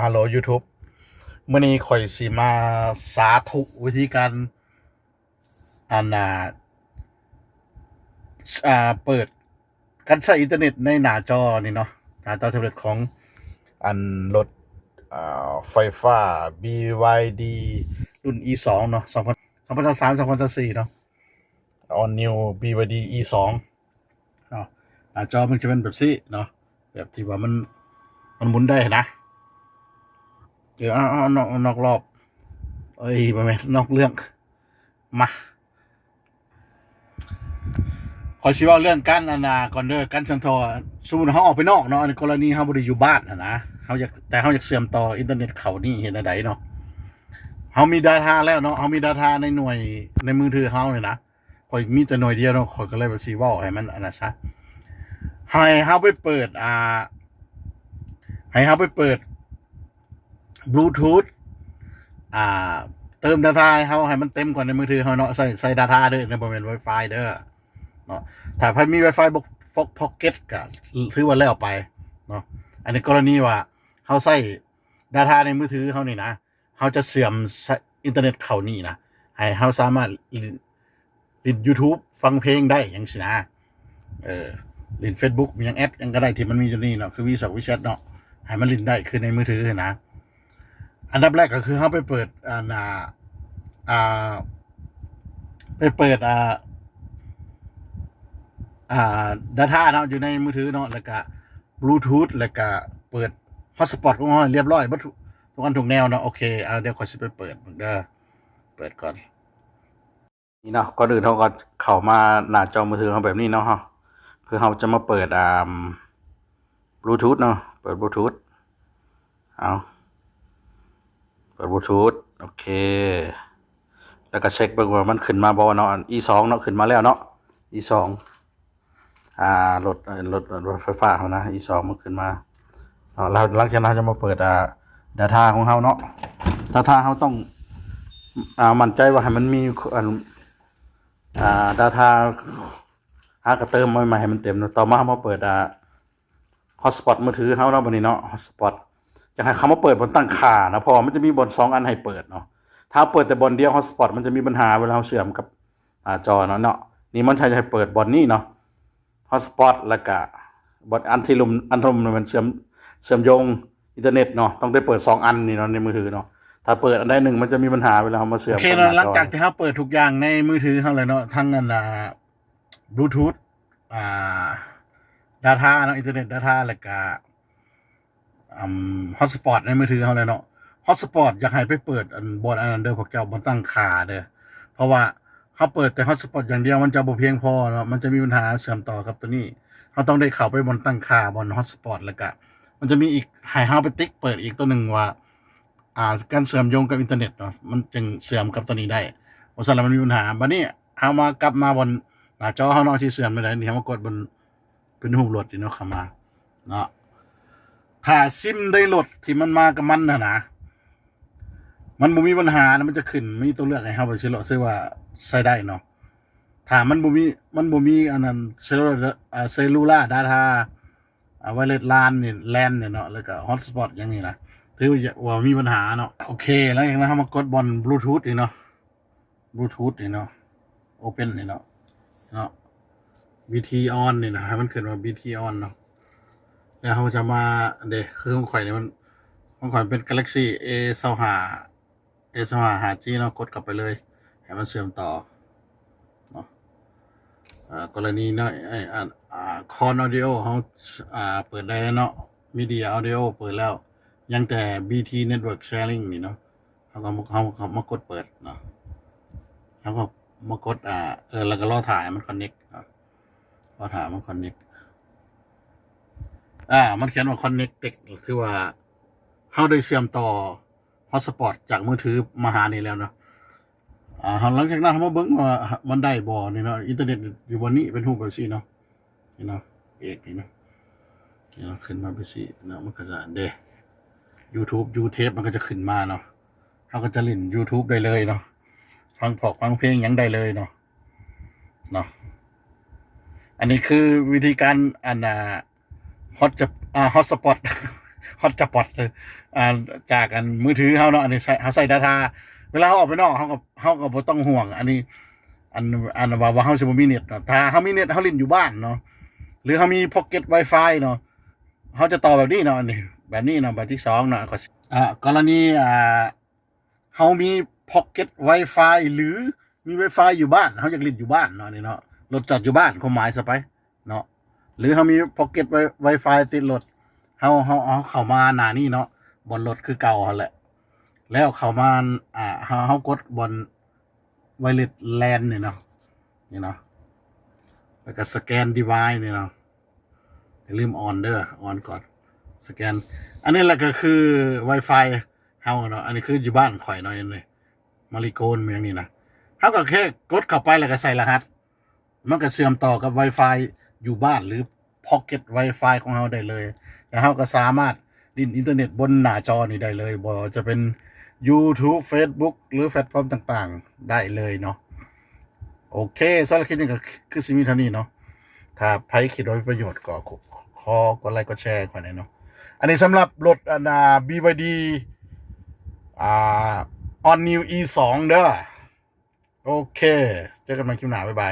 ฮัลโหล YouTube มื้อนี้ข่อยสิมาสาธุวิธีการอันเปิดการใช้อินเทอร์เน็ตในหน้าจอนี่เนาะหน้าจอแท็บเล็ตของอันรถไฟฟ้า BYD รุ่น E2 เนาะ2023-2024เนาะ All New BYD E2 เนาะหน้าจอมันจะเป็นแบบนี้เนาะแบบที่ว่ามันหมุนได้นะนอกรอบบ่แม่นนอกเรื่องมาขอสิเว้าเรื่องการก่อนเด้อการสั่งทอสมมุติเฮาออกไปนอกเนาะในกรณีเฮาบ่ได้อยู่บ้านนะเฮาอยากเชื่อมต่ออินเทอร์เน็ตเข้านี่เฮ็ดจั่งใดเนาะเฮามี data แล้วเนาะเฮามี data ในหน่วยในมือถือเฮานี่นะข้อยมีแต่หน่วยเดียวเนาะข้อยก็เลยว่าสิเว้าให้มันอันนั้นซะให้เฮาไปเปิดให้เฮาไปเปิดบลูทูธเติม data ให้เฮาให้มันเต็มกว่าในมือถือเฮาเนาะใส่ data เด้อบ่แม่น Wi-Fi เด้อเนาะถ้าไผมี Wi-Fi พ็อกเก็ตก็ถือว่าแล้วไปเนาะอันนี้กรณีว่าเฮาใช้ data ในมือถือเฮานี่นะเฮาจะเสื่อมอินเทอร์เน็ตเข้านี่นะให้เฮาสามารถเล่น YouTube ฟังเพลงได้จังซี่นะเล่น Facebook มีหยังแอปหยังก็ได้ที่มันมีอยู่นี่เนาะคือ WeChat เนาะให้มันเล่นได้คือในมือถือนะอันดับแรกก็คือเฮาไปเปิดไปเปิดdata เนาะอยู่ในมือถือเนาะแล้วก็บลูทูธแล้วก็เปิดฮอตสปอตของเฮาเรียบร้อยเบิดทุกอันทุกแนวเนาะโอเคเดี๋ยวข้อยสิไปเปิดเด้อเปิดก่อนนี่เนาะก่อนอื่นเฮาก็เข้ามาหน้าจอมือถือเฮาแบบนี้เนาะเพื่อเฮาจะมาเปิดบลูทูธเนาะเปิดบลูทูธเอาเปิดบลูทูธโอเคแล้วก็เช็คเบิ่งว่ามันขึ้นมาบ่เนาะ E2 เนาะขึ้นมาแล้วเนาะ E2 รถไฟฟ้าเฮานะ E2 มันขึ้นมาเนาะแล้วหลังจากนั้นจะมาเปิดdata ของเฮาเนาะ data เฮาต้องมั่นใจว่าให้มันมีdata ก็เติมมาให้มันเต็มเนาะต่อมาเฮามาเปิดhotspot มือถือเฮาเนาะบัดนี้เนาะ hotspot อยากให้เขามาเปิดบนตั้งค่านะเพราะมันจะมีบน2อันให้เปิดเนาะถ้าเปิดแต่บนเดียว hotspot มันจะมีปัญหาเวลาเราเชื่อมกับจอเนาะนี่มันใช้ให้เปิดบนนี้เนาะ hotspot แล้วก็บนอันที่มันเชื่อมโยงอินเทอร์เน็ตเนาะต้องได้เปิด2อันนี่เนาะในมือถือเนาะถ้าเปิดอันใดหนึ่งมันจะมีปัญหาเวลาเรามาเชื่อมโอเคเนาะหลังจากที่เฮาเปิดทุกอย่างในมือถือเฮาเลยเนาะทั้งบลูทูธdata เนาะอินเทอร์เน็ต data แล้วก็hotspot ในมือถือเฮาเลยเนาะ hotspot อยากให้ไปเปิดบนอันนั้นเด้อพวกเจ้าบ่ตั้งค่าเด้อเพราะว่าเฮาเปิดแต่ hotspot อย่างเดียวมันจะบ่เพียงพอเนาะมันจะมีปัญหาเชื่อมต่อกับตัวนี้เฮาต้องได้เข้าไปบนตั้งค่าบน hotspot แล้วก็มันจะมีอีกให้เฮาไปติ๊กเปิดอีกตัวนึงว่าการเชื่อมโยงกับอินเทอร์เน็ตเนาะมันจึงเชื่อมกับตัวนี้ได้บ่ซั่นแล้วมันมีปัญหาบัดนี้เฮากลับมาบนหน้าจอเฮาเนาะที่เชื่อมได้นี่เฮามากดบนเป็นรูปรถนี่เนาะเข้ามาเนาะถ้าซิมได้รถที่มันมากับมันนะมันบ่มีปัญหานะมันจะขึ้นมีตัวเลือกให้เฮาไปซื้อรถซื้อว่าใช้ได้เนาะถ้ามันบ่มีอันนั้นเซลลูล่า data ไวเลส LAN นี่เนี่ยเนาะแล้วก็ฮอตสปอตอย่างนี้นะถือว่ามีปัญหาเนาะโอเคแล้วอย่างนั้นเฮามากดบนบลูทูธนี่เนาะบลูทูธนี่เนาะโอเพ่นนี่เนาะBT on นี่นะให้มันขึ้นว่า BT on เนาะแล้วเฮาจะมาคือของข่อยนี่มันของข่อยเป็น Galaxy A25 5G เนาะกดเข้าไปเลยให้มันเชื่อมต่อเนาะกรณีเนาะCon Audio เฮาเปิดได้แล้วเนาะ Media Audio เปิดแล้วยังแต่ BT Network Sharing นี่เนาะเฮามากดเปิดเนาะเฮาก็มากดแล้วก็รอถ่ายมัน connect เนาะรอถ่ายมัน connect มันเขียนว่า connected ถือว่าเฮาได้เชื่อมต่อ hotspot จากมือถือมาหานี่แล้วเนาะหลังจากนั้นเฮามาเบิ่งว่ามันได้บ่นี่เนาะอินเทอร์เน็ตอยู่บนนี้เป็นรูปแบบซี่เนาะนี่เนาะนี่เนาะขึ้นมาเป็นซี่เนาะมันก็จะYouTube YouTube มันก็จะขึ้นมาเนาะเฮาก็จะเล่น YouTube ได้เลยเนาะฟังเพลงหยังได้เลยเนาะอันนี้คือวิธีการฮอตสปอต ฮอตจะปอดเลยจากกันมือถือเฮาเนาะอันนี้เฮาใส่ data เวลาเฮาออกไปนอกเฮาก็บ่ต้องห่วงอันนี้อันว่าเฮาสิบ่มีเน็ตเนาะถ้าเฮามีเน็ตเฮาเล่นอยู่บ้านเนาะหรือเฮามี Pocket Wi-Fi เนาะเฮาจะต่อแบบนี้เนาะอันนี้แบบนี้เนาะแบบที่สองเนาะก็กรณีเฮามี Pocket Wi-Fi หรือมี Wi-Fi อยู่บ้านเฮาอยากเล่นอยู่บ้านเนาะนี่เนาะรถจอดอยู่บ้านความหมายซะไปเนาะหรือเฮามี Pocket Wi-Fi ติดรถเฮาเข้ามาหน้านี้เนาะบนรถคือเก่าหั่นแหละแล้วเข้ามาเฮากดบน Wireless LAN นี่เนาะนี่เนาะแล้วก็สแกน device นี่เนาะอย่าลืมออนเด้อออนก่อนสแกนอันนี้แหละก็คือ Wi-Fi เฮาเนาะอันนี้คืออยู่บ้านข่อยเนาะนี่มาริโกนเมืองนี่นะเฮาก็แค่กดเข้าไปแล้วก็ใส่รหัสมันก็เชื่อมต่อกับ Wi-Fi อยู่บ้านหรือ Pocket Wi-Fi ของเฮาได้เลยแล้วเฮาก็สามารถเล่นอินเทอร์เน็ตบนหน้าจอนี่ได้เลยบ่จะเป็น YouTube Facebook หรือแพลตฟอร์มต่างๆได้เลยเนาะโอเคสำหรับคลิปนี้ก็คือสิมีเท่านี้เนาะถ้าใครคิดว่ามีประโยชน์ก็ขอกดไลค์กดแชร์ก่อนหน่อยเนาะอันนี้สำหรับรถBYD On New E2 เด้อโอเคเจอกันใหม่คลิปหน้าบ๊ายบาย